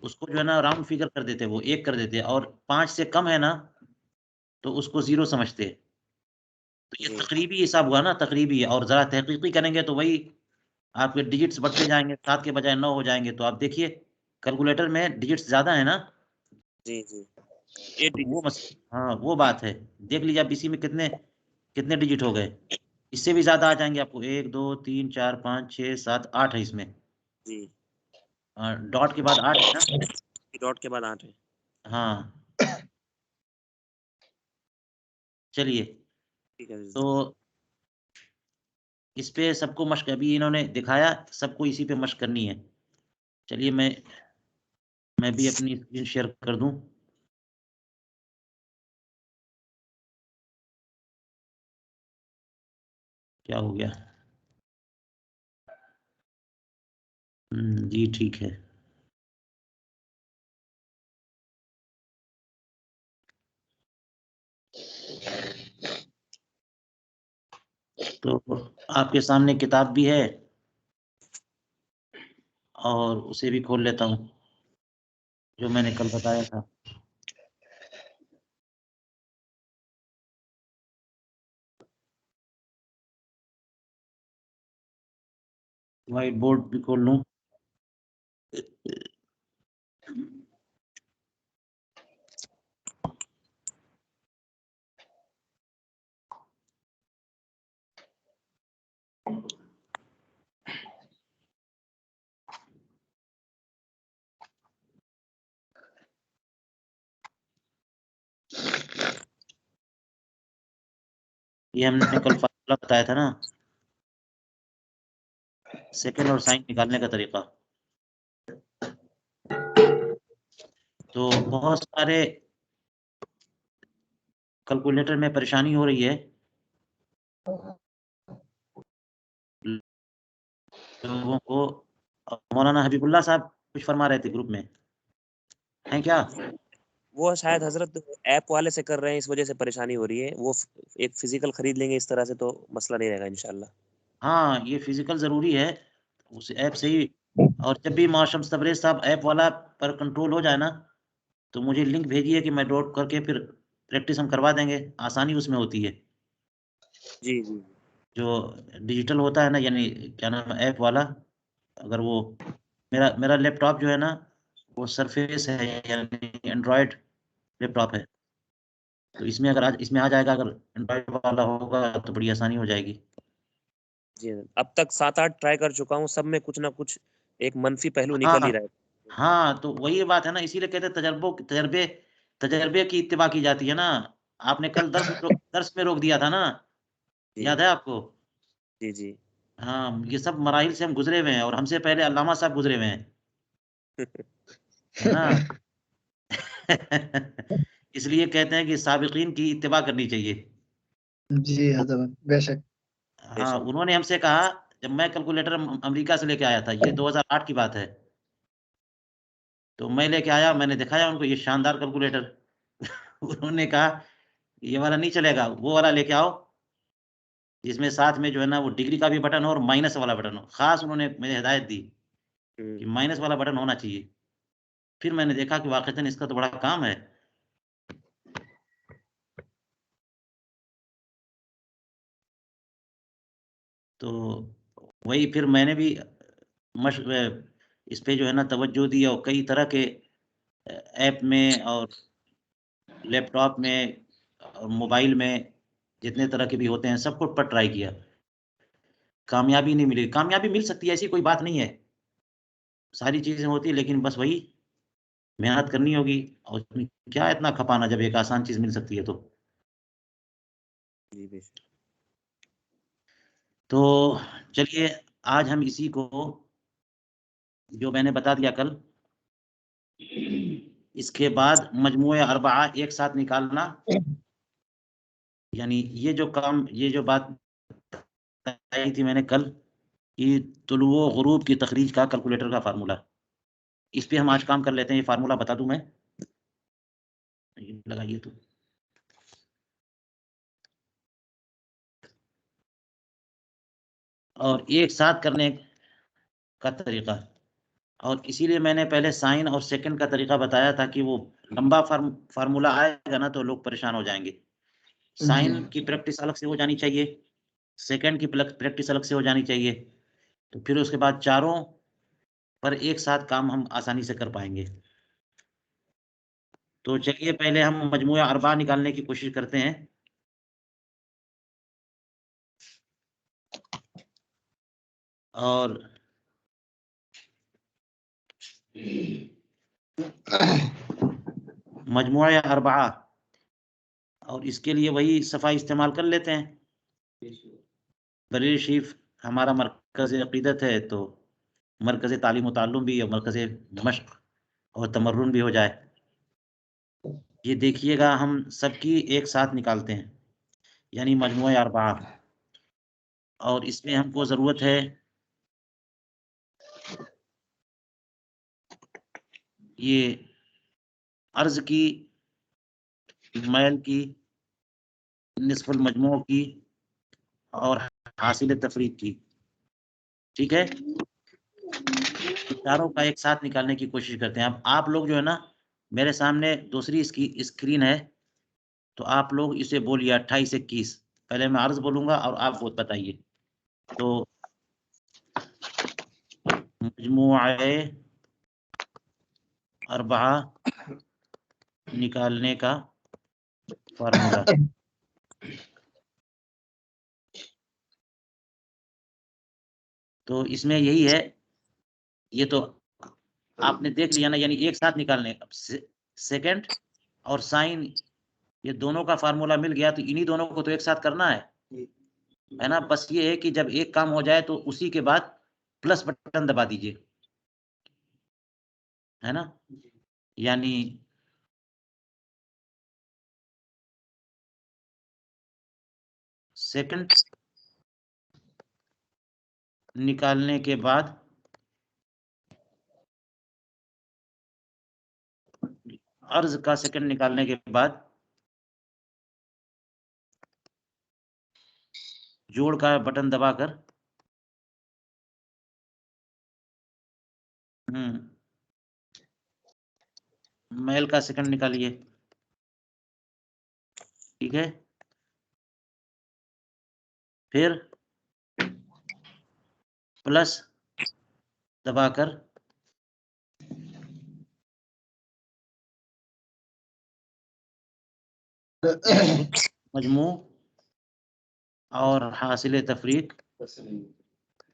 उसको जो है ना राउंड फिगर कर देते, वो 1 कर देते, और 5 से कम है ना तो उसको 0 समझते। तो ये जी तकरीबी हिसाब हुआ ना, तकरीबी, और ज़रा तहकीकी करेंगे तो वही आपके डिजिट्स बढ़ते जाएँगे, 7 के बजाय 9 हो जाएँगे। तो आप देखिए कैलकुलेटर में डिजिट्स ज़्यादा है ना, जी जी 8 तो वो डिजिट। हाँ, वो बात है। देख लीजिए आप इसी में कितने कितने डिजिट हो गए। इससे भी ज़्यादा आ जाएँगे आपको, 1, 2, 3, 4, 5, 6, 7, 8 है इसमें। जी डॉट के बाद 8 है ना? डॉट के बाद 8 है। हाँ, चलिए, ठीक है जी। तो इस पे सबको मश्क अभी इन्होंने दिखाया, सबको इसी पे मश्क करनी है। चलिए मैं भी अपनी स्क्रीन शेयर कर दूँ। क्या हो गया? जी ठीक है। तो आपके सामने किताब भी है और उसे भी खोल लेता हूँ, जो मैंने कल बताया था। व्हाइट बोर्ड भी खोल लूँ। ये हमने कल फ़ॉर्मूला बताया था ना, सेकंड और साइन निकालने का तरीका। तो बहुत सारे कैलकुलेटर में परेशानी हो रही है। लोगों को मौलाना हबीबुल्लाह साहब कुछ फरमा रहे थे ग्रुप में, हैं क्या? वो शायद हज़रत ऐप वाले से कर रहे हैं, इस वज़ह से परेशानी हो रही है। वो एक फ़िज़िकल खरीद लेंगे इस तरह से तो मसला नहीं रहेगा इंशाअल्लाह। हाँ, ये फ़िज़िकल ज़रूरी है, उस ऐप से ही। और जब भी मौशम्स तबरेज़ साहब ऐप वाला पर कंट्रोल हो जाए ना, तो मुझे लिंक भेजिए कि मैं डाउनलोड करके फिर प्रैक्टिस हम करवा देंगे, आसानी उसमें होती है। जी, जी। जो डिजिटल होता है ना, यानी क्या नाम है ऐप वाला, अगर वो मेरा मेरा लैपटॉप जो है ना, वो सरफेस है, यानी एंड्रॉयड लैपटॉप है। तो इसमें अगर आज इसमें आ जाएगा, अगर एंड्रॉयड वाला होगा तो बड़ी आसानी हो जाएगी। जी, अब तक 7-8 ट्राई कर चुका हूँ, सब में कुछ ना कुछ एक मंफ़ी पहलू निकल ही हाँ, रहा है। हाँ, तो वही बात है ना, इसीलिए कहते हैं तजर्बे की इत्तिबा की जाती है ना। आपने कल दर्स में रोक दिया था ना, जी, याद है आपको? जी, जी। हाँ, ये सब मराहिल से हम गुज़रे हुए हैं, और हमसे पहले अल्लामा साहब गुज़रे हुए हैं, है ना? इसलिए कहते हैं कि साबिकीन की इत्तिबा करनी चाहिए। जी, हज़रत, बेशक। हाँ, बेशक। उन्होंने हमसे कहा, जब मैं कैलकुलेटर अमेरिका से लेके आया था, ये 2008 की बात है। तो मैं लेके आया, मैंने दिखाया उनको ये शानदार कैलकुलेटर। उन्होंने कहा, "ये वाला नहीं चलेगा, वो वाला लेके आओ, जिसमें साथ में जो है ना वो डिग्री का भी बटन हो और माइनस वाला बटन हो।" ख़ास उन्होंने मुझे हिदायत दी हुँ, कि माइनस वाला बटन होना चाहिए। फिर मैंने देखा कि वाक़ईतन इसका तो बड़ा काम है। तो वही फिर मैंने भी इस पे जो है ना तवज्जो दी, और कई तरह के ऐप में और लैपटॉप में और मोबाइल में जितने तरह के भी होते हैं, सबको पर ट्राई किया। कामयाबी नहीं मिली। कामयाबी मिल सकती है, ऐसी कोई बात नहीं है। सारी चीज़ें होती हैं, लेकिन बस वही मेहनत करनी होगी, और उसमें क्या इतना खपाना जब एक आसान चीज़ मिल सकती है तो। जी, बेशक। तो चलिए, आज हम इसी को, जो मैंने बता दिया कल, इसके बाद मजमूए अरबआ एक साथ निकालना, यानी ये जो बात बताई थी मैंने कल, कि तुलुओ गुरूब की तखरीज का कैलकुलेटर का फ़ॉर्मूला। इस पे हम आज काम कर लेते हैं, ये फ़ॉर्मूला बता दूँ मैं? ये लगाइए तो। और एक साथ करने का तरीका। और इसीलिए मैंने पहले साइन और सेकंड का तरीका बताया था कि वो लंबा फार्मूला आएगा ना तो लोग परेशान हो जाएंगे। साइन की प्रैक्टिस अलग से हो जानी चाहिए, सेकंड की प्रैक्टिस अलग से हो जानी चाहिए, तो फिर उसके बाद चारों पर एक साथ काम हम आसानी से कर पाएंगे। तो चलिए पहले हम मजमूआ अरबा निकालने की कोशिश करते हैं। और मजमूआ अरबा, और इसके लिए वही सफ़ा इस्तेमाल कर लेते हैं। दलील शरीफ हमारा मरकज़ अक़ीदत है, तो मरकज़ तालीम व ताल्लुम भी और मरकज़ मश्क़ और तमर्रुन भी हो जाए। ये देखिएगा हम सबकी एक साथ निकालते हैं, यानी मजमूआ अरबा, और इसमें हमको ज़रूरत है ये अर्ज़ की, मैल की, निस्फ़ुल मजमू की और हासिल तफरीक की। ठीक है, चारों का एक साथ निकालने की कोशिश करते हैं। अब आप लोग जो है ना, मेरे सामने दूसरी इसकी स्क्रीन है, तो आप लोग इसे बोलिए 28 21। पहले मैं अर्ज़ बोलूँगा और आप वो बताइए। तो मजमूआए अरबा निकालने का फार्मूला। तो इसमें यही है, ये तो आपने देख लिया ना, यानी एक साथ निकालने। अब सेकंड और साइन, ये दोनों का फार्मूला मिल गया, तो इन्हीं दोनों को तो एक साथ करना है ना। बस ये है कि जब एक काम हो जाए तो उसी के बाद प्लस बटन दबा दीजिए, है ना। यानी सेकंड निकालने के बाद अर्ज का सेकंड निकालने के बाद जोड़ का बटन दबाकर मैल का सेकंड निकालिए। ठीक है, फिर प्लस दबाकर मजमू और हासिल तफरीक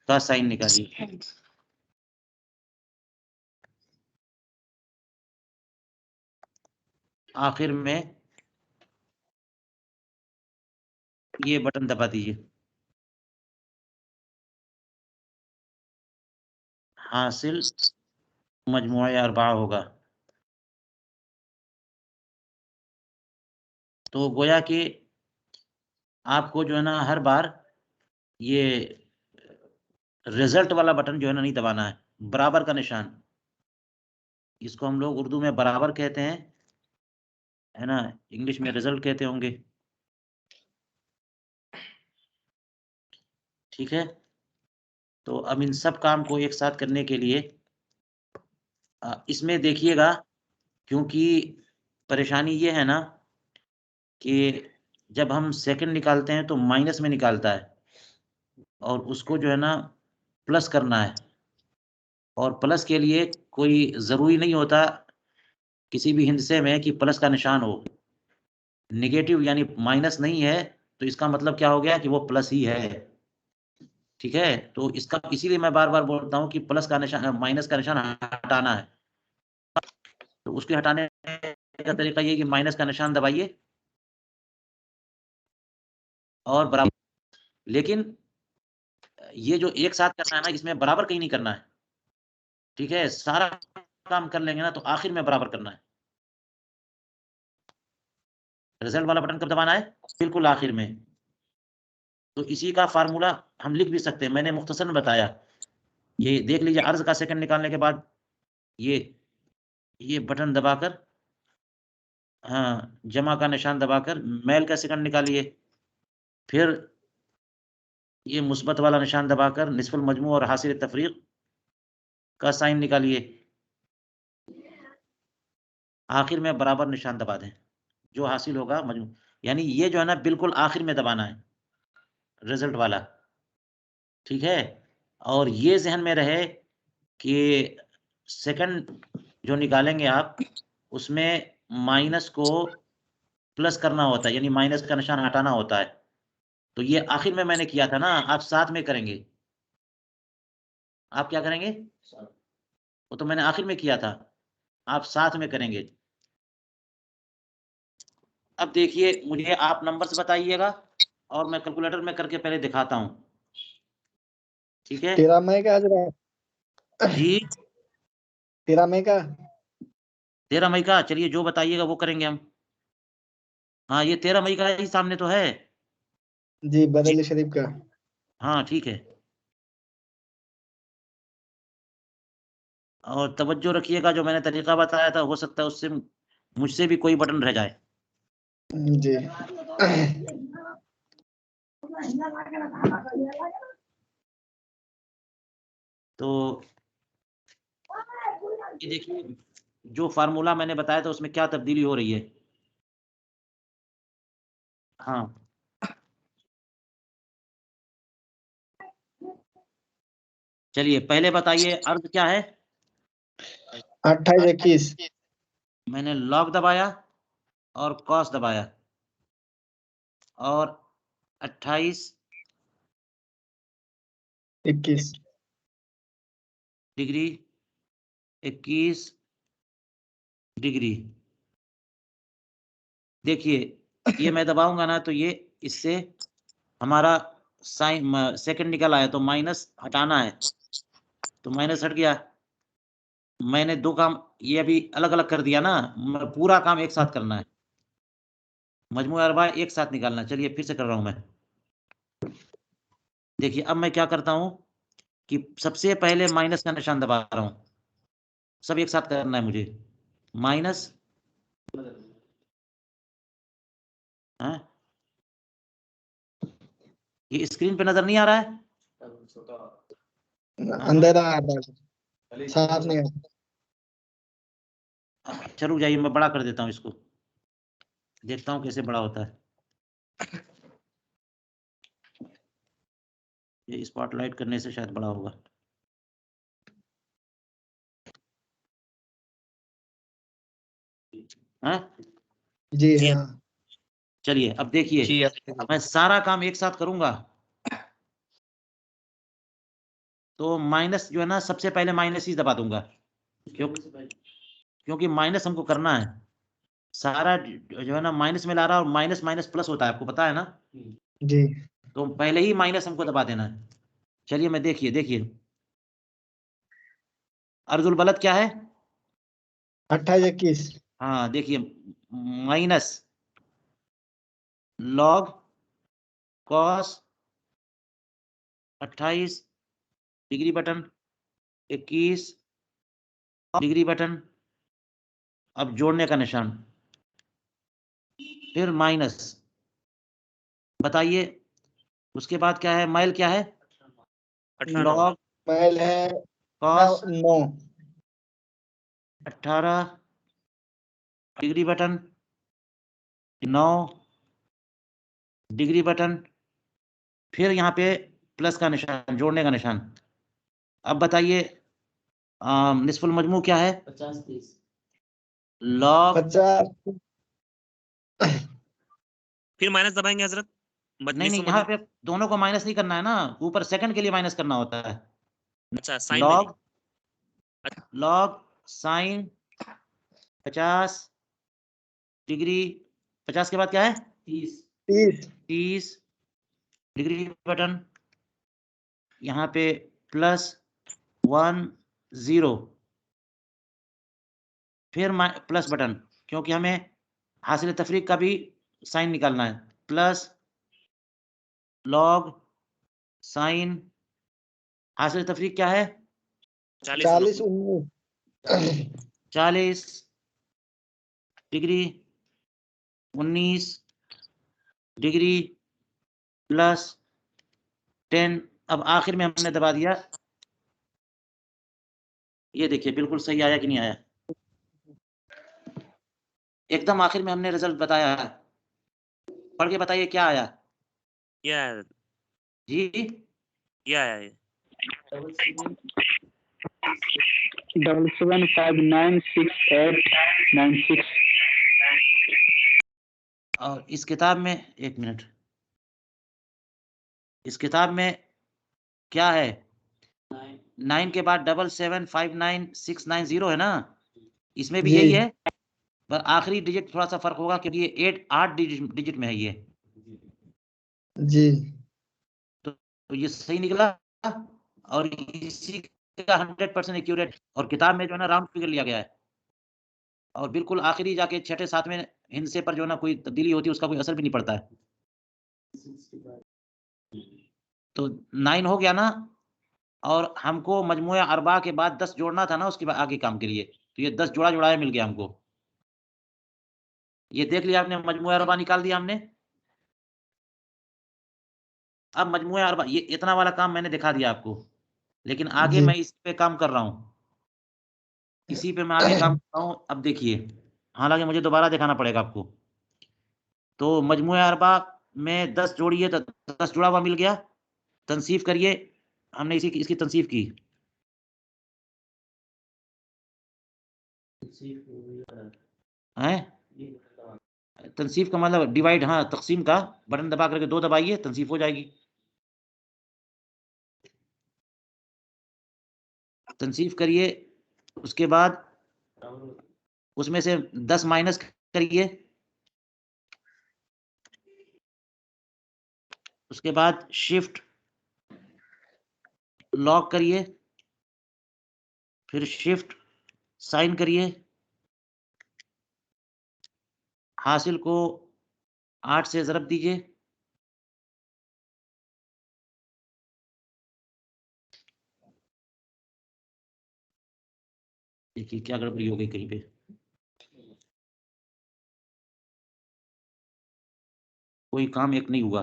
का साइन निकालिए। आखिर में ये बटन दबा दीजिए, हासिल मजमुआ अरबा होगा। तो गोया कि आपको जो है ना हर बार ये रिजल्ट वाला बटन जो है ना नहीं दबाना है, बराबर का निशान, इसको हम लोग उर्दू में बराबर कहते हैं, है ना। इंग्लिश में रिजल्ट कहते होंगे। ठीक है, तो अब इन सब काम को एक साथ करने के लिए इसमें देखिएगा, क्योंकि परेशानी ये है ना कि जब हम सेकंड निकालते हैं तो माइनस में निकालता है, और उसको जो है ना प्लस करना है, और प्लस के लिए कोई ज़रूरी नहीं होता किसी भी हिंदसे में कि प्लस का निशान हो। नेगेटिव यानी माइनस नहीं है, तो इसका मतलब क्या हो गया कि वो प्लस ही है। ठीक है, तो इसका इसीलिए मैं बार-बार बोलता हूँ कि प्लस का निशान, माइनस का निशान हटाना है। तो उसके हटाने का तरीका ये है कि माइनस का निशान दबाइए और बराबर। लेकिन ये जो एक साथ करना है ना, इसमें बराबर कहीं नहीं करना है। ठीक है, सारा काम कर लेंगे ना तो आखिर में बराबर करना है। रिजल्ट वाला बटन कब दबाना है? बिल्कुल आखिर में। तो इसी का फार्मूला हम लिख भी सकते हैं, मैंने मुख्तसर में बताया। ये देख लीजिए, अर्ज का सेकंड निकालने के बाद ये बटन दबाकर, हाँ, जमा का निशान दबाकर मैल का सेकंड निकालिए। फिर ये मुस्बत वाला निशान दबाकर निस्फुल मजमू और हासिल तफरीक का साइन निकालिए, आखिर में बराबर निशान दबा दें, जो हासिल होगा मजमू, यानी ये जो है ना बिल्कुल आखिर में दबाना है रिजल्ट वाला, ठीक है। और ये ज़हन में रहे कि सेकंड जो निकालेंगे आप, उसमें माइनस को प्लस करना होता है, यानी माइनस का निशान हटाना होता है। तो ये आखिर में मैंने किया था ना, आप साथ में करेंगे। आप क्या करेंगे? वो तो मैंने आखिर में किया था, आप साथ में करेंगे। अब देखिए, मुझे आप नंबर्स बताइएगा और मैं कैलकुलेटर में करके पहले दिखाता हूँ, ठीक है? 13 मई का आज जी 13 मई का 13 मई का, चलिए जो बताइएगा वो करेंगे हम। हाँ, ये 13 मई का ही सामने तो है। जी, बरेली शरीफ का। हाँ ठीक है, और तवज्जो रखिएगा, जो मैंने तरीका बताया था हो सकता है उससे मुझसे भी कोई बटन रह जाए। जी। तो ये देखिए, जो फार्मूला मैंने बताया था उसमें क्या तब्दीली हो रही है। हाँ, चलिए पहले बताइए अर्थ क्या है। 28-21 मैंने लॉग दबाया और कॉस दबाया, और 28 21 डिग्री 21 डिग्री। देखिए, ये मैं दबाऊंगा ना तो ये इससे हमारा साइन सेकंड निकल आया, तो माइनस हटाना है, तो माइनस हट गया। मैंने दो काम ये अभी अलग अलग कर दिया ना, पूरा काम एक साथ करना है, मजमू अरबा एक साथ निकालना है। चलिए फिर से कर रहा हूं मैं। देखिए अब मैं क्या करता हूं कि सबसे पहले माइनस का निशान दबा रहा हूं, सब एक साथ करना है मुझे। माइनस, ये स्क्रीन पे नजर नहीं आ रहा है? अंधेरा आ रहा है, साफ नहीं आ चलो जाइए, मैं बड़ा कर देता हूँ इसको, देखता हूँ कैसे बड़ा होता है। ये स्पॉटलाइट करने से शायद बड़ा होगा। हाँ जी जी हाँ। चलिए अब देखिए, जी मैं सारा काम एक साथ करूंगा, तो माइनस जो है ना सबसे पहले माइनस ही दबा दूंगा, क्योंकि माइनस हमको करना है। सारा जो है ना माइनस में ला रहा है, और माइनस माइनस प्लस होता है, आपको पता है ना? जी। तो पहले ही माइनस हमको दबा देना है। चलिए मैं देखिए देखिए, अर्जुल बलद क्या है? 28-21 हाँ देखिए, minus log cos 28 degree button 21 degree button, अब जोड़ने का निशान, फिर माइनस, बताइए उसके बाद क्या है? माइल क्या है? 18 लॉग माइल है cos 9 18 degree button 9 degree button, फिर यहाँ पे प्लस का निशान, जोड़ने का निशान। अब बताइए निस्फुल मजमू क्या है? 50-30 लॉग, 50। फिर माइनस दबाएंगे हजरत। नहीं नहीं, यहाँ पे दोनों को माइनस नहीं करना है ना, ऊपर सेकंड के लिए माइनस करना होता है। अच्छा साइन में नहीं। लॉग साइन 50 डिग्री, 50 के बाद क्या है? 30 डिग्री बटन, यहाँ पे प्लस 10, फिर प्लस बटन, क्योंकि हमें हासिल तफरीक का भी साइन निकालना है। प्लस लॉग साइन, हासिल तफरीक क्या है? 40-19 40 डिग्री 19 डिग्री प्लस 10। अब आखिर में हमने दबा दिया ये देखिए बिल्कुल सही आया कि नहीं आया। एकदम आखिर में हमने रिजल्ट बताया है, पढ़ के बताइए क्या आया। क्या है? जी क्या है? 77596896। और इस किताब में, एक मिनट, इस किताब में क्या है? 9 के बाद 77596990 है ना, इसमें भी जी यही है, पर आखिरी डिजिट थोड़ा सा फर्क होगा क्योंकि ये 8 डिजिट में है ये। जी तो ये सही निकला और इसी का 100% एक्यूरेट, और किताब में जो है ना राउंड फिगर लिया गया है, और बिल्कुल आखिरी जाके छठे सातवें हिंसे पर जो है ना कोई तब्दीली होती है उसका कोई असर भी नहीं पड़ता है। तो 9 हो गया ना, और हमको मजमूए अरबा के बाद 10 जोड़ना था ना उसके बाद आगे काम के लिए, तो ये 10 जोड़ा जोड़ाया मिल गया हमको। ये देख लिया आपने, मजमूए अरबा निकाल दिया हमने। अब मजमूए अरबा, ये इतना वाला काम मैंने दिखा दिया आपको, लेकिन आगे जी मैं इस पे काम कर रहा हूँ, इसी पे मैं आगे काम कर रहा हूँ। अब देखिए, हालांकि मुझे दोबारा दिखाना पड़ेगा आपको। तो मजमूए अरबा में 10 जोड़िए तो 10 जुड़ा हुआ मिल गया। तनसीफ करिए, हमने इसकी तनसीफ की। हैं, तनसीफ का मतलब डिवाइड, हाँ तकसीम का बटन दबा करके 2 दबाइए, तनसीफ हो जाएगी। तनसीफ करिए, उसके बाद उसमें से 10 माइनस करिए, उसके बाद शिफ्ट लॉक करिए, फिर शिफ्ट साइन करिए, हासिल को 8 से ज़रब दीजिए, देखिए क्या गड़बड़ी हो गई कहीं पे, कोई काम एक नहीं हुआ।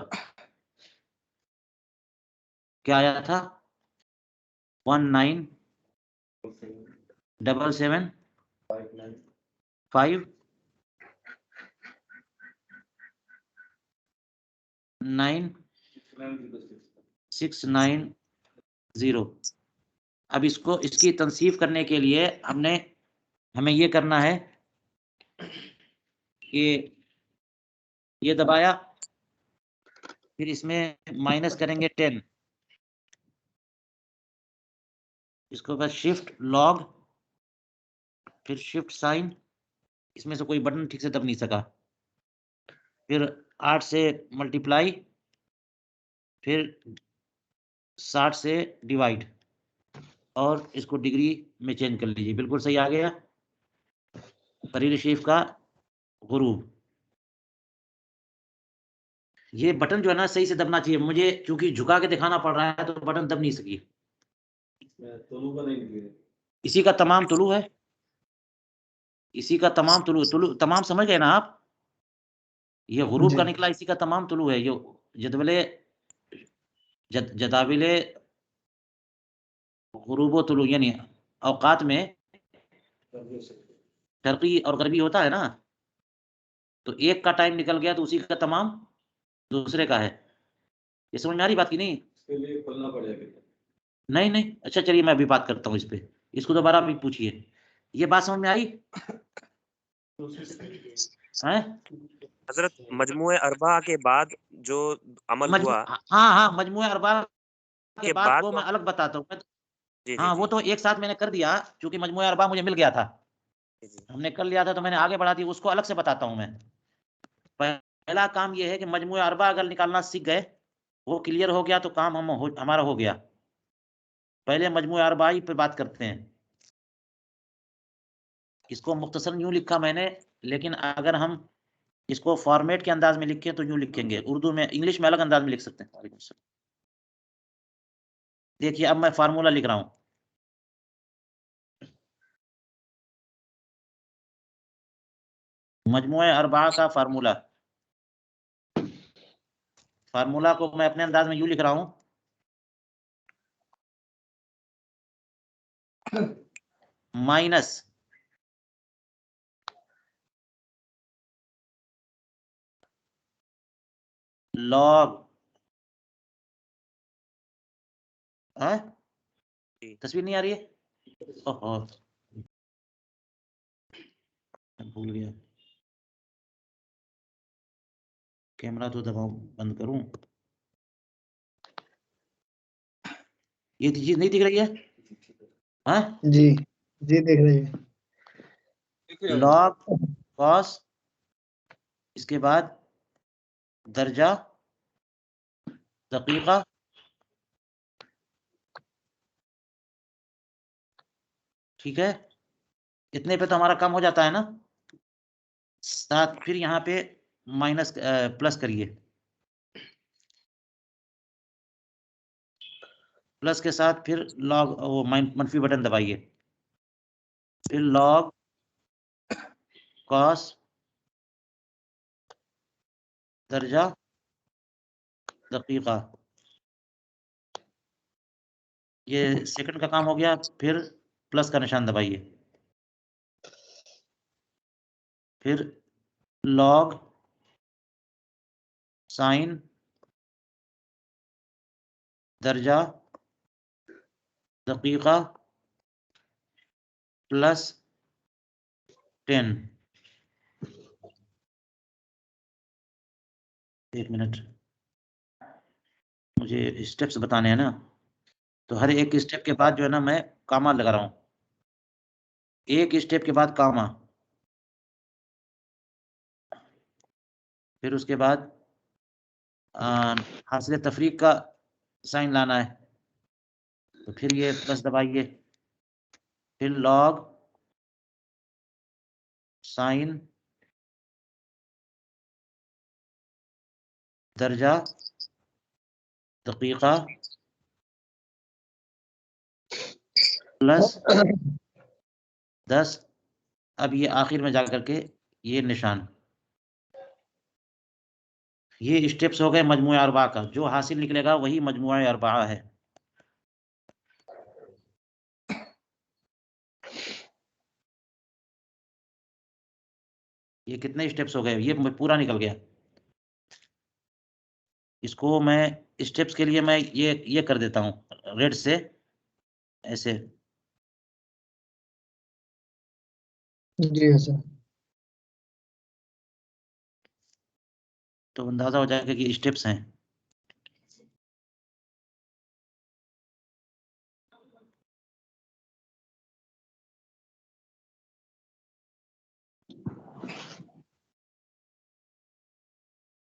क्या आया था? 19995690। अब इसको, इसकी तनसीफ करने के लिए हमें ये करना है कि ये दबाया, फिर इसमें माइनस करेंगे 10, इसको बस शिफ्ट लॉग, फिर शिफ्ट साइन, इसमें से कोई बटन ठीक से दब नहीं सका, फिर 8 से मल्टीप्लाई, फिर 60 से डिवाइड, और इसको डिग्री में चेंज कर लीजिए, बिल्कुल सही आ गया। फरीद शरीफ का गुरूब, ये बटन जो है ना सही से दबना चाहिए, मुझे क्योंकि झुका के दिखाना पड़ रहा है तो बटन दब नहीं सकी। इसी का तमाम तुलू है, इसी का तमाम तुलू, तमाम समझ गए ना आप? ये गुरूब जी का निकला, इसी का तमाम तुलू है। ये जदवले जदाविले गुरूब तुलू, यानी औकात में शर्की और गरबी होता है ना, तो एक का टाइम निकल गया तो उसी का तमाम दूसरे का है। ये समझ में आ रही बात की नहीं? इसके लिए खोलना पड़ेगा। नहीं नहीं, अच्छा चलिए मैं अभी बात करता हूँ इस पे, इसको दोबारा अभी पूछिए। ये बात समझ में आई है? हजरत मजमुए अरबा के बाद जो अमल हुआ हाँ, मजमूए अरबा के के बाद बाद वो तो मैं अलग बताता हूँ। जी जी हाँ जी वो तो एक साथ मैंने कर दिया, क्योंकि मजमूए अरबा मुझे मिल गया था, जी हमने कर लिया था, तो मैंने आगे बढ़ा दी, उसको अलग से बताता हूँ मैं। पहला काम ये है कि मजमूए अरबा अगर निकालना सीख गए, वो क्लियर हो गया तो काम हमारा हो गया। पहले मजमूए अरबा ही पे बात करते हैं। इसको मुख्तसर यूं लिखा मैंने, लेकिन अगर हम इसको फॉर्मेट के अंदाज में लिखें तो यूं लिखेंगे, उर्दू में, इंग्लिश में अलग अंदाज में लिख सकते हैं। देखिए अब मैं फार्मूला लिख रहा हूं, मजमूए अरबा का फार्मूला। फार्मूला को मैं अपने अंदाज में यूं लिख रहा हूं, माइनस लॉग तस्वीर नहीं आ रही है? ओहो भूल गया, कैमरा तो दबाओ, बंद करूं। ये चीज नहीं दिख रही है? हाँ जी जी देख रही है। लॉग कॉस, इसके बाद दर्जा दकीका, ठीक है, इतने पे तो हमारा काम हो जाता है ना। साथ फिर यहाँ पे माइनस प्लस करिए, प्लस के साथ फिर लॉग वो मनफी बटन दबाइए, फिर लॉग कॉस दर्जा दकीका, ये सेकंड का काम हो गया। फिर प्लस का निशान दबाइए, फिर लॉग साइन दर्जा दकीका प्लस 10। एक मिनट, मुझे स्टेप्स बताने हैं ना, तो हर एक स्टेप के बाद जो है ना मैं कामा लगा रहा हूँ, एक स्टेप के बाद कामा, फिर उसके बाद हासिल तफरीक का साइन लाना है, तो फिर ये प्लस दबाइए, फिर लॉग साइन दर्जा दकीका प्लस 10। अब ये आखिर में जाकर के ये निशान, ये स्टेप्स हो गए मजमूआ अरबा का, जो हासिल निकलेगा वही मजमूआ अरबा है। ये कितने स्टेप्स हो गए, ये पूरा निकल गया। इसको मैं स्टेप्स के लिए मैं ये कर देता हूँ रेड से ऐसे, जी सर। तो अंदाजा हो जाएगा कि स्टेप्स हैं।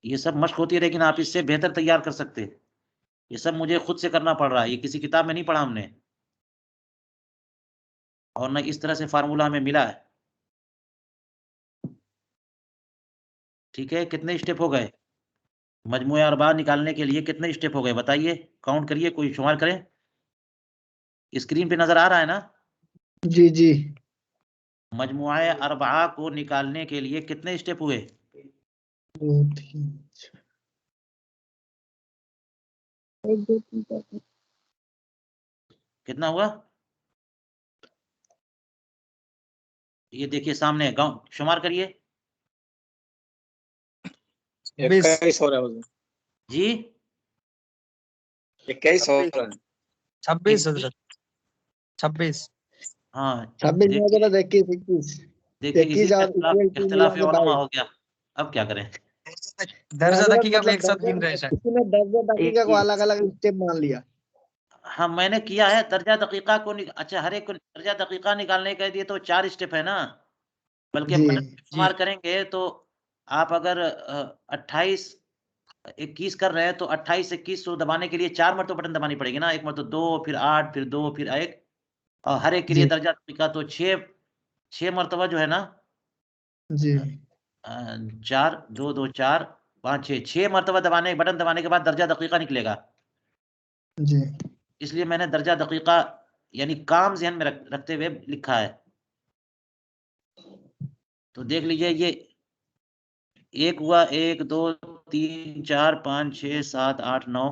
ये सब मशक होती है, लेकिन आप इससे बेहतर तैयार कर सकते हैं। ये सब मुझे खुद से करना पड़ रहा है, ये किसी किताब में नहीं पढ़ा हमने, और न इस तरह से फार्मूला हमें मिला है। ठीक है, कितने स्टेप हो गए मजमूआ अरबा निकालने के लिए? कितने स्टेप हो गए बताइए, काउंट करिए, कोई शुमार करें। स्क्रीन पे नजर आ रहा है ना? जी जी। मजमूआ अरबा को निकालने के लिए कितने स्टेप हुए? 2 3 1 2 3 4 कितना हुआ? ये देखिए सामने, गाँव शुमार करिए 21 हो रहा है जी। 21 हो रहा है 26 हजरत 26। हाँ 26 में देखिए, तो 21 देखिए इसी 21 में और इक्वल टू इख्तिलाफ मिला के उलमा 22। हो गया। अब क्या करें? दर्जा हजरत दकीका में मतलब एक साथ गिन रहे हैं शायद। किसी ने दर्जा दकीका को अलग अलग स्टेप मान लिया। हाँ मैंने किया है दर्जा दकीका को अच्छा, हर एक को दर्जा दकीका निकालने के लिए तो 4 स्टेप है ना, बल्कि जी बटन शुमार करेंगे तो आप अगर 28 21 कर रहे हैं तो 28 21 तो दबाने के लिए 4 मरतबा बटन दबानी पड़ेगी ना, एक मरतबा 2 फिर 8 फिर 2 फिर 1, और हर एक के लिए जी दर्जा दकीका तो 6 मरतबा जो है ना, जी 4 2 2 4 5 6 मरतबा दबाने, बटन दबाने के बाद दर्जा दकीका निकलेगा। जी। इसलिए मैंने दर्जा दकीका यानी काम ज़हन में रखते हुए लिखा है। तो देख लीजिए, ये एक हुआ, 1 2 3 4 5 6 7 8 9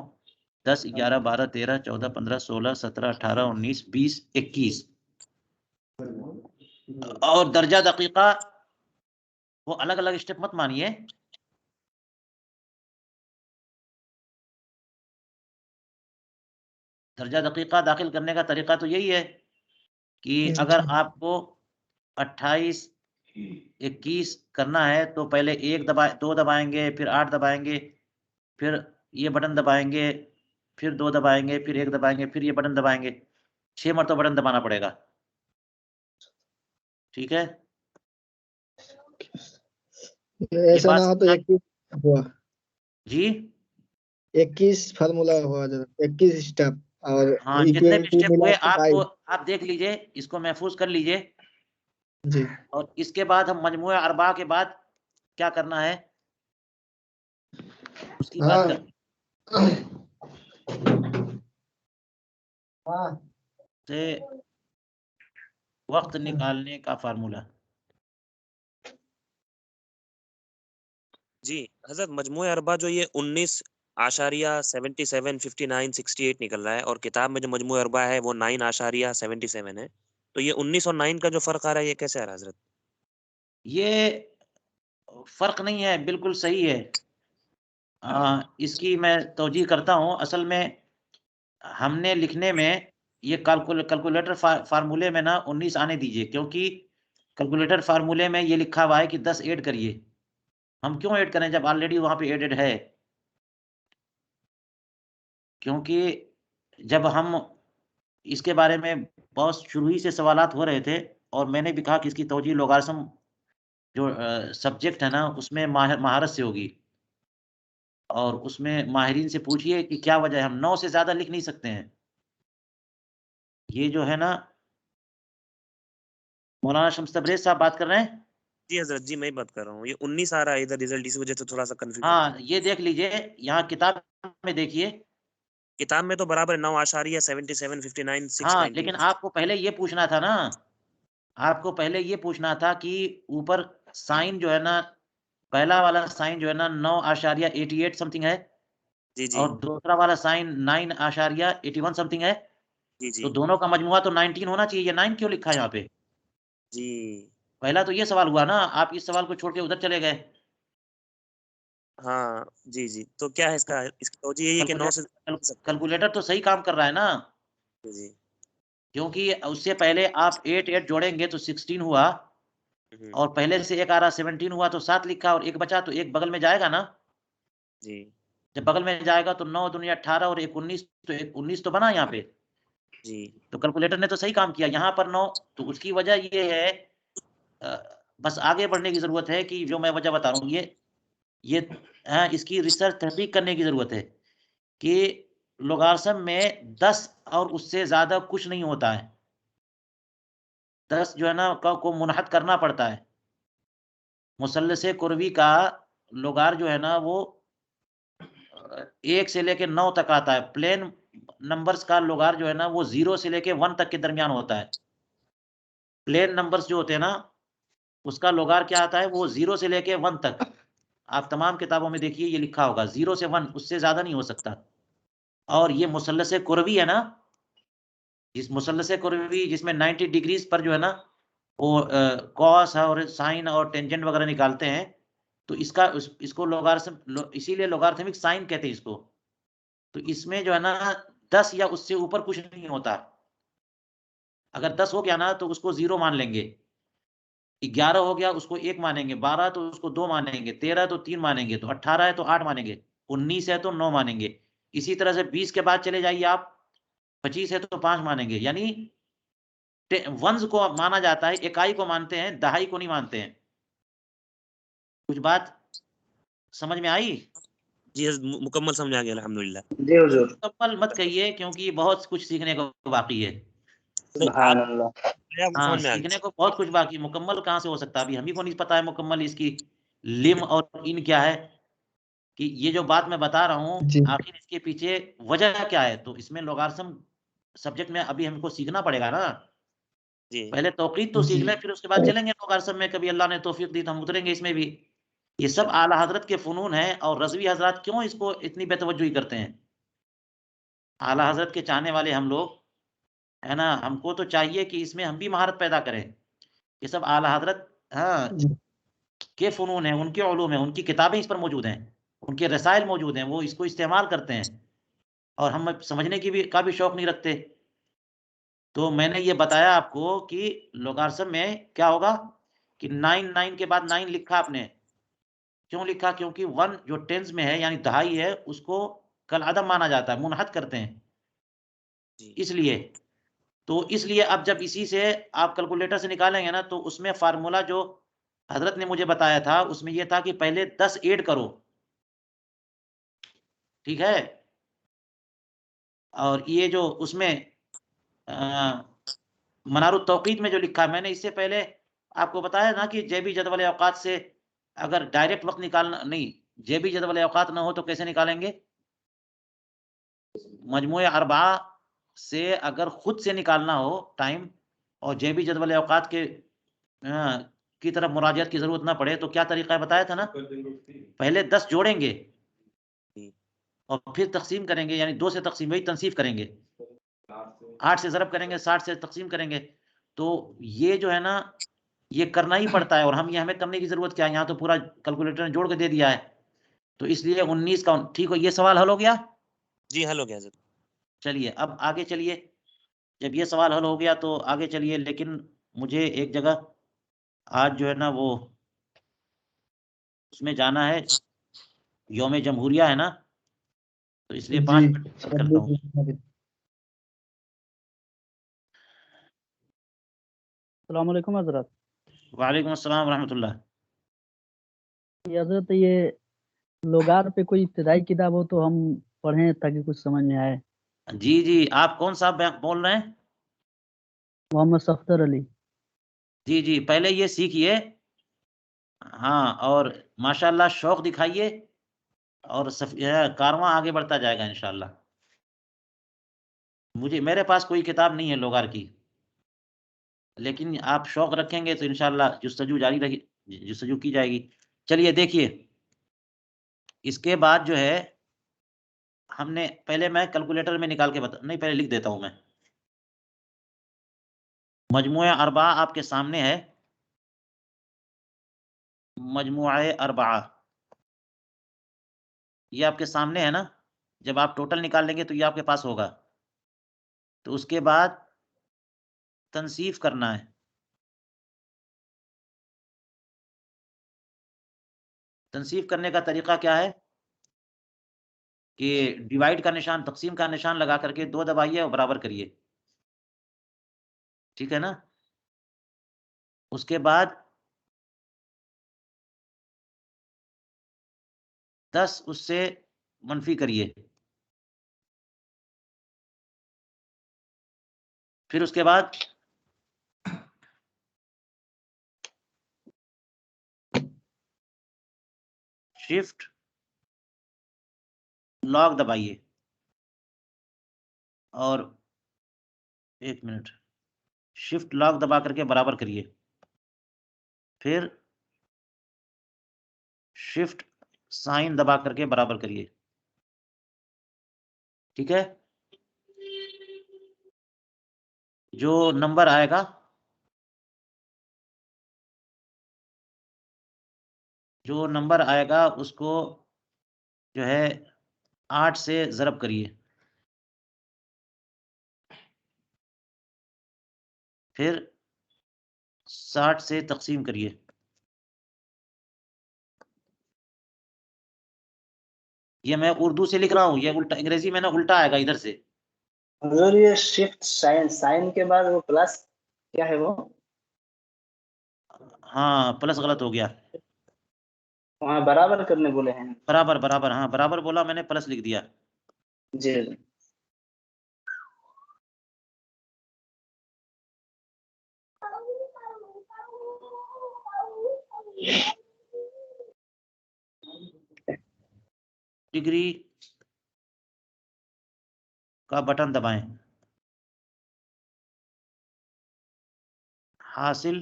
10 11 12 13 14 15 16 17 18 19 20 21। और दर्जा दकीका वो अलग अलग स्टेप मत मानिए। दर्जा दकीका दाखिल करने का तरीका तो यही है कि अगर आपको 28 21 करना है तो पहले 1 दबाए 2 दबाएंगे, फिर 8 दबाएंगे, फिर ये बटन दबाएंगे, फिर 2 दबाएंगे, फिर 1 दबाएंगे, फिर ये बटन दबाएंगे। 6 मरतबा बटन दबाना पड़ेगा। ठीक है, ऐसा बात ना हो तो 21 हुआ, जी 21 फार्मूला हुआ, 21 स्टेप और हाँ, जितने भी इक्वलिटी स्टेप मिला हुए के आपको 22। आप देख लीजिए, इसको महफूज कर लीजिए। जी और इसके बाद हम मजमूए अरबा के बाद क्या करना है उसकी बात हाँ करते हाँ से वक्त निकालने का फार्मूला। जी हजरत, मजमूए अरबा जो ये 19.77 59 68 निकल रहा है, और किताब में जो मजमूए अरबा है वो 9.77 है। तो ये 19 और 9 का जो फर्क आ रहा है ये कैसे आ रहा है हजरत? ये फर्क नहीं है, बिल्कुल सही है। इसकी मैं तौजीह करता हूँ। असल में हमने लिखने में ये कैलकुलेटर फार्मूले में ना 19 आने दीजिए, क्योंकि कैलकुलेटर फार्मूले में ये लिखा हुआ है कि 10 ऐड करिए। हम क्यों ऐड करें जब ऑलरेडी वहां पे एडेड है? क्योंकि जब हम इसके बारे में बहुत शुरू ही से सवालात हो रहे थे, और मैंने भी कहा कि इसकी तौजीह लोगारिथम जो सब्जेक्ट है ना उसमें महारत से होगी, और उसमें माहिरीन से पूछिए कि क्या वजह है, हम 9 से ज़्यादा लिख नहीं सकते हैं। ये जो है ना, मौलाना शम्स तबरेज़ साहब बात कर रहे हैं? जी हजरत जी, मैं ही बात कर रहा हूँ। ये 19 आ रहा है इधर रिजल्ट, इसी वजह से थोड़ा सा कंफ्यूजन। हाँ, ये देख लीजिए, यहाँ किताब में देखिए। किताब में तो बराबर 9.77 59 हाँ, 690। लेकिन आपको पहले ये पूछना था ना, आपको पहले ये पूछना था कि ऊपर साइन जो है ना, पहला वाला साइन जो है ना 9.88 समथिंग है, जी जी और दूसरा वाला साइन 9.81 समथिंग है। जी तो जी दोनों का मजमुआ तो 19 होना चाहिए। ये 9 क्यों लिखा है यहाँ पे? जी। पहला तो ये सवाल हुआ ना, आप इस सवाल को छोड़ के उधर चले गए। हाँ जी जी, तो क्या है इसका, इसकी तौजीह यही है कि 9 से सकते हैं। कैलकुलेटर तो सही काम कर रहा है ना, जी जी। क्योंकि उससे पहले आप 8 जोड़ेंगे तो 16 हुआ, और पहले से एक आ रहा 17 हुआ तो 7 लिखा, और एक बचा तो एक बगल में जाएगा ना। जी जब बगल में जाएगा तो 9 दूनी 18 और एक 19, तो एक 19 तो बना यहाँ पे। जी तो कैलकुलेटर ने तो सही काम किया। यहाँ पर 9, तो उसकी वजह ये है, बस आगे बढ़ने की जरूरत है कि जो मैं वजह बता रहा हूँ ये इसकी रिसर्च तहकीक करने की जरूरत है कि लोगारिथम में 10 और उससे ज्यादा कुछ नहीं होता है। 10 जो है ना को मुनहद करना पड़ता है। मुसल्लसे कुरवी का लोगार जो है ना वो 1 से लेके 9 तक आता है। प्लेन नंबर्स का लोगार जो है ना वो 0 से लेके 1 तक के दरमियान होता है। प्लेन नंबर्स जो होते हैं ना उसका लोगार क्या आता है, वो 0 से लेके 1 तक। आप तमाम किताबों में देखिए ये लिखा होगा 0 से 1, उससे ज्यादा नहीं हो सकता। और ये मुसल्लसे कुरवी है ना, जिस मुसल्लसे कुरवी जिसमें 90 डिग्रीज पर जो है ना वो कॉस और साइन और टेंजेंट वगैरह निकालते हैं, तो इसको लोगारिथम इसीलिए लोगारिथमिक साइन कहते हैं इसको। तो इसमें जो है ना 10 या उससे ऊपर कुछ नहीं होता। अगर 10 हो गया ना तो उसको 0 मान लेंगे, 11 हो गया उसको 1 मानेंगे, 12 तो उसको 2 मानेंगे, 13 तो 3 मानेंगे, तो 18 है तो 8 मानेंगे, 19 है तो 9 मानेंगे। इसी तरह से 20 के बाद चले जाइए आप, 25 है तो 5 मानेंगे। यानी वंस को माना जाता है, इकाई को मानते हैं, दहाई को नहीं मानते हैं। कुछ बात समझ में आई? जी मुकम्मल समझ आ गया अल्हम्दुलिल्लाह। जी हुजूर। मुकम्मल मत कहिए, क्योंकि बहुत कुछ सीखने को बाकी है। तो सुभान आप अल्लाह। आपको हाँ, समझ में आ सीखने गया। को बहुत कुछ बाकी। मुकम्मल कहाँ से हो सकता है? अभी हम ही को नहीं पता है मुकम्मल इसकी लिम और इन क्या है, कि ये जो बात मैं बता रहा हूँ जी आखिर इसके पीछे वजह क्या है। तो इसमें लोगारिथम सब्जेक्ट में अभी हमको सीखना पड़ेगा ना। जी पहले तौक़ीद तो सीख जी लें, फिर उसके बाद चलेंगे लोगारिथम में। कभी अल्लाह ने तौफीक दी तो हम उतरेंगे इसमें भी। ये सब आला हज़रत के फ़नून हैं, और रज़वी हज़रात क्यों इसको इतनी बेतवज्जुही करते हैं? आला हज़रत के चाहने वाले हम लोग, है ना, हमको तो चाहिए कि इसमें हम भी महारत पैदा करें। ये सब आला हजरत हाँ के फ़नून हैं, उनके उलूम हैं, उनकी किताबें इस पर मौजूद हैं, उनके रसाइल मौजूद हैं, वो इसको इस्तेमाल करते हैं और हम समझने की भी का भी शौक नहीं रखते। तो मैंने ये बताया आपको कि लोगारिथम में क्या होगा कि 9 के बाद 9 लिखा आपने, क्यों लिखा? क्योंकि 1 जो टेंस में है यानी दहाई है, उसको कल अदम माना जाता है, मुनहद करते हैं, जी इसलिए। तो इसलिए अब जब इसी से आप कैलकुलेटर से निकालेंगे ना, तो उसमें फ़ॉर्मूला जो हज़रत ने मुझे बताया था, उसमें ये था कि पहले 10 ऐड करो, ठीक है? और ये जो उसमें मनारुत तौक़ीद में जो लिखा है, मैंने इससे पहले आपको बताया ना कि जेबी जदवल औक़ात से अगर डायरेक्ट वक़्त निकालना नहीं, जेबी जदवल औक़ात ना हो तो कैसे निकालेंगे? मजमूए अरबा से अगर खुद से निकालना हो टाइम और जेबी जदवल औक़ात के की तरफ मुराजात की ज़रूरत ना पड़े, तो क्या तरीक़ा है बताया था ना? पहले 10 जोड़ेंगे जी और फिर तक़सीम करेंगे, यानी 2 से तक़सीम वही तनसीफ़ करेंगे। 8 से ज़रब करेंगे, 60 से तक़सीम करेंगे। तो ये जो है ना, ये करना ही पड़ता है और हम ये हमें करने की ज़रूरत क्या है? यहाँ तो पूरा कैलकुलेटर ने जोड़ के दे दिया है। तो इसलिए 19 का ठीक हो, ये सवाल हल हो गया? जी हल हो गया हज़रत। चलिए, अब आगे चलिए। जब ये सवाल हल हो गया तो आगे चलिए, लेकिन मुझे एक जगह आज जो है ना वो उसमें जाना है, यौम जमहूरिया है ना, तो इसलिए 5 जी मिनट बात करता हूँ। अस्सलाम वालेकुम हज़रत। वालेकुम अस्सलाम रहमतुल्लाह। ये हज़रत ये लोगार पे कोई इब्तिदाई किताब हो तो हम पढ़ें ताकि कुछ समझ में आए। जी, जी, आप कौन सा बोल रहे हैं? मोहम्मद सफ़दर अली। जी, जी, पहले ये सीखिए। हाँ, और माशाअल्लाह शौक़ दिखाइए और कारवां आगे बढ़ता जाएगा इंशाअल्लाह। मेरे पास कोई किताब नहीं है लोगार की, लेकिन आप शौक़ रखेंगे तो इंशाअल्लाह जुस्तजू जारी रही जुस्तजू की जाएगी। चलिए देखिए, इसके बाद जो है हमने पहले मैं कैलकुलेटर में निकाल के नहीं, पहले लिख देता हूँ मैं। मजमूए अरबा आपके सामने है। मजमूए अरबा ये आपके सामने है ना? जब आप टोटल निकाल लेंगे तो ये आपके पास होगा। तो उसके बाद तनसीफ करना है। तनसीफ करने का तरीका क्या है कि डिवाइड का निशान, तक़सीम का निशान लगा करके 2 दबाइए और बराबर करिए। ठीक है ना? उसके बाद 10 उससे मनफ़ी करिए। फिर उसके बाद शिफ्ट लॉक दबाइए और 1 मिनट, शिफ्ट लॉक दबा करके बराबर करिए। फिर शिफ्ट साइन दबा करके बराबर करिए। ठीक है? जो नंबर आएगा उसको जो है 8 से ज़रब करिए। फिर 60 से तक़सीम करिए। ये मैं उर्दू से लिख रहा हूँ, ये उल्टा अंग्रेज़ी में ना उल्टा आएगा इधर से। हजूर ये शिफ्ट साइन साइन के बाद वो प्लस क्या है वो? हाँ, प्लस गलत हो गया। वहाँ बराबर करने बोले हैं। बराबर, बराबर, हाँ, बराबर बोला मैंने, प्लस लिख दिया। जी डिग्री का बटन दबाएँ। हासिल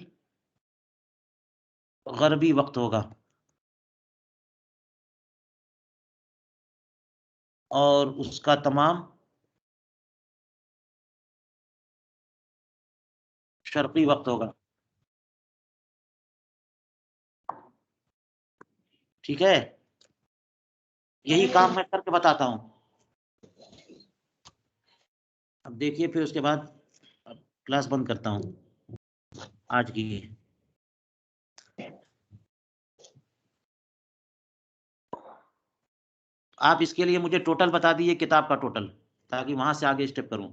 ग़रबी वक़्त होगा। और उसका तमाम शर्क़ी वक़्त होगा। ठीक है, यही काम मैं करके बताता हूँ। अब देखिए, फिर उसके बाद क्लास बंद करता हूँ आज की। आप इसके लिए मुझे टोटल बता दीजिए, किताब का टोटल, ताकि वहां से आगे स्टेप करूं।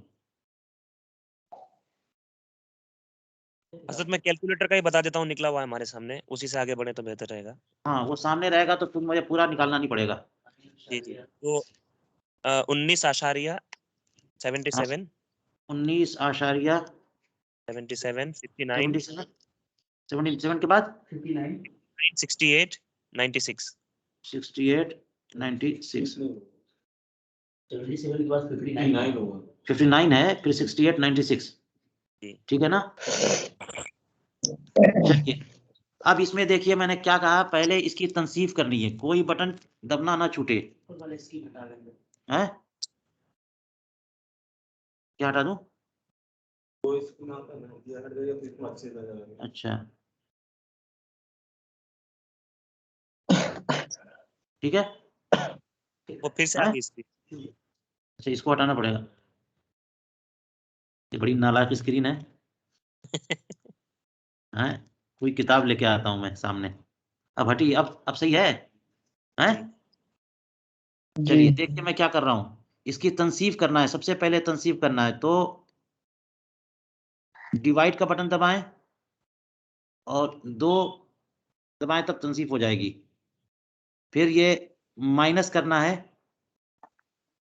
असद मैं कैलकुलेटर का ही बता देता हूँ, निकला हुआ है हमारे सामने, उसी से आगे बढ़े तो बेहतर रहेगा। हाँ, वो सामने रहेगा तो फिर मुझे पूरा निकालना नहीं पड़ेगा। जी जी, तो 19.77 19 77 59 77 के बाद 68 96 68 96 77 के बाद 59 है, फिर 68 96। ठीक है ना? चलिए, अब इसमें देखिए मैंने क्या कहा, पहले इसकी तनसीफ करनी है, कोई बटन दबना ना छूटे। हैं? क्या हटा दूं? अच्छा, ठीक है। वो फिर से हैं? आगे इसकी। अच्छा, इसको हटाना पड़ेगा। ये बड़ी नालायक स्क्रीन है। हैं? कोई किताब लेके आता हूं मैं सामने। अब हटी, अब सही है? हैं? चलिए, देखिए मैं क्या कर रहा हूं। इसकी तनसीफ करना है, सबसे पहले तनसीफ करना है, तो डिवाइड का बटन दबाएं और 2 दबाएं, तब तनसीफ हो जाएगी। फिर ये माइनस करना है,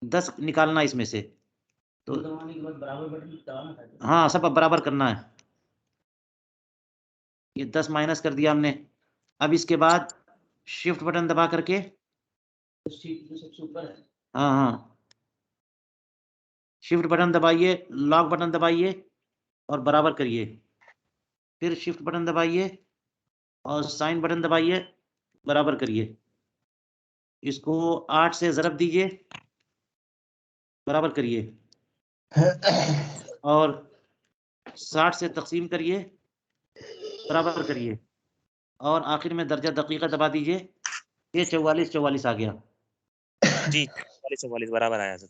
10 निकालना इसमें से, तो दबाने के बाद बराबर बटन दबाना है। हाँ, सब बराबर करना है। ये 10 माइनस कर दिया हमने। अब इसके बाद शिफ्ट बटन दबा करके, सबसे ऊपर है, हाँ हाँ, शिफ्ट बटन दबाइए, लॉक बटन दबाइए और बराबर करिए। फिर शिफ्ट बटन दबाइए और साइन बटन दबाइए, बराबर करिए। इसको 8 से ज़रब दीजिए, बराबर करिए, और 60 से तकसीम करिए, बराबर करिए, और आखिर में दर्जा दकीका दबा दीजिए। ये 44 आ गया। जी 44 बराबर आया सर।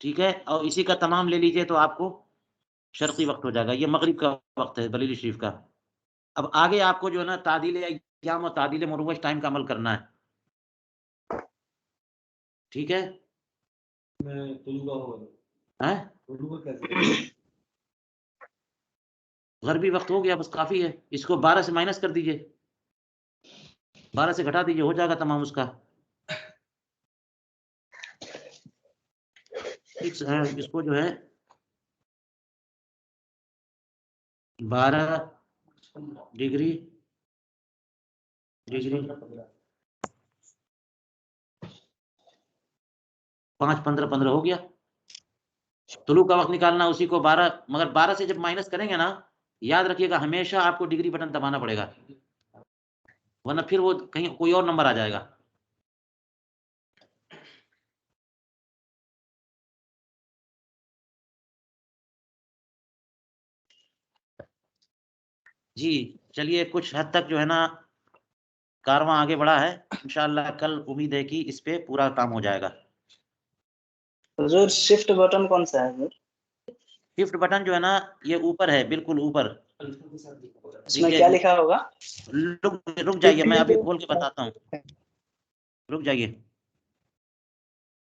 ठीक है, और इसी का तमाम ले लीजिए तो आपको शर्क़ी वक्त हो जाएगा। ये मगरिब का वक्त है, बरेली शरीफ का। अब आगे आपको जो है ना, तादील अय्याम और तादील मुरुवज टाइम का अमल करना है। ठीक है? गरबी वक्त हो गया, बस काफ़ी है। इसको 12 से माइनस कर दीजिए, 12 से घटा दीजिए, हो जाएगा तमाम उसका। इसको जो है 12 डिग्री 5 15 15 हो गया। तुलू का वक्त निकालना, उसी को 12, मगर 12 से जब माइनस करेंगे ना, याद रखिएगा हमेशा आपको डिग्री बटन दबाना पड़ेगा, वरना फिर वो कहीं कोई और नंबर आ जाएगा। जी, चलिए, कुछ हद तक जो है ना कारवां आगे बढ़ा है। इंशाअल्लाह कल उम्मीद है कि इस पे पूरा काम हो जाएगा। हुजूर शिफ्ट बटन कौन सा है हुजूर? शिफ्ट बटन जो है ना, ये ऊपर है, बिल्कुल ऊपर। इसमें क्या लिखा होगा? रुक जाइए, मैं अभी खोल के बताता हूँ। रुक जाइए,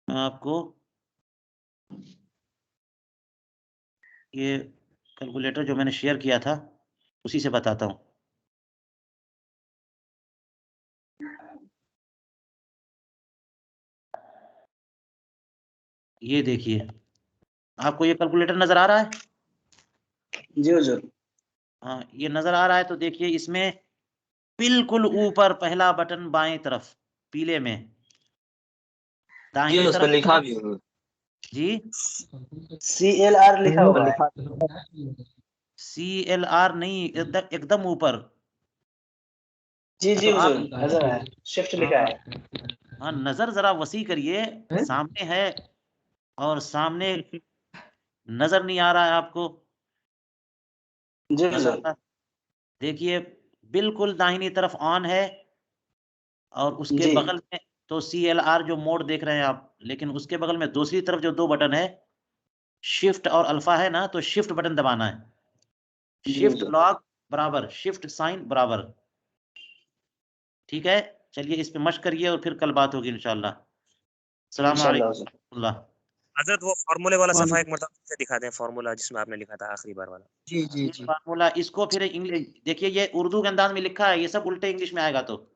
मैं आपको ये कैलकुलेटर जो मैंने शेयर किया था उसी से बताता हूँ। ये देखिए, आपको ये कैलकुलेटर नजर आ रहा है? जी हुजूर। हाँ, ये नजर आ रहा है, तो देखिए इसमें बिल्कुल ऊपर पहला बटन बाएं तरफ पीले में, दाहिने उस पर तरफ लिखा भी हुआ। जी CLR लिखा हुआ है। CLR नहीं, एकदम ऊपर। जी जी तो आप, हुजूर, नजर है, शिफ्ट लिखा है। हाँ, नजर जरा वसी करिए, सामने है और सामने नजर नहीं आ रहा है आपको। जी हुजूर। देखिए, बिल्कुल दाहिनी तरफ ऑन है और उसके जी। बगल में तो CLR जो मोड देख रहे हैं आप, लेकिन उसके बगल में दूसरी तरफ जो 2 बटन है, शिफ्ट और अल्फा है ना, तो शिफ्ट बटन दबाना है। जी, शिफ्ट जी। लॉक बराबर शिफ्ट साइन बराबर। ठीक है, चलिए इस पे मशक करिए और फिर कल बात होगी इंशाल्लाह। अस्सलाम इंशाल्लाह वालेकुम। हजरत वो फॉर्मूले वाला वालेकुम। सफा एक मरतबा से दिखा दें, फॉर्मूला जिसमें आपने लिखा था आखिरी बार वाला। जी जी ये जी फार्मूला इसको फिर इंग्लिश देखिए, ये उर्दू के अंदाज में लिखा है, ये सब उल्टे इंग्लिश में आएगा तो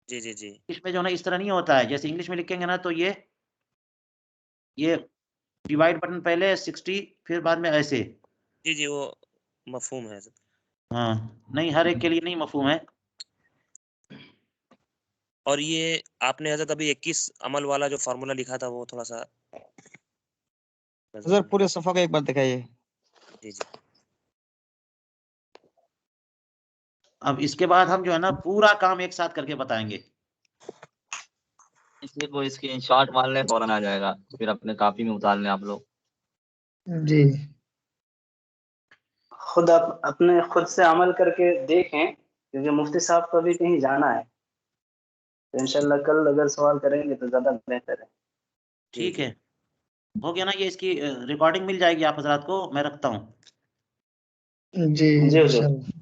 जी जी जी इंग्लिश में जो है ना इस तरह नहीं होता है। जैसे इंग्लिश में लिखेंगे ना तो ये डिवाइड बटन पहले 60 फिर बाद में ऐसे। जी जी, वो मफहूम है हजरत। हाँ, नहीं हर एक के लिए नहीं मफहूम है। और ये आपने हजरत अभी 21 अमल वाला जो फॉर्मूला लिखा था वो थोड़ा सा हजरत पूरे सफा को एक बार दिखाइए। जी जी अब इसके बाद हम जो है ना पूरा काम एक साथ करके बताएंगे। इसलिए वो इसकी शॉर्ट मार लें फौरन आ जाएगा, फिर अपने कॉपी में उतार लें आप लोग। जी खुद अपने खुद से अमल करके देखें, क्योंकि मुफ्ती साहब को भी कहीं जाना है, तो इंशाल्लाह कल अगर सवाल करेंगे तो ज्यादा बेहतर है। ठीक है, हो गया ना, ये इसकी रिकॉर्डिंग मिल जाएगी आप हजरात को, मैं रखता हूँ। जी जी, इंशाल्लाह।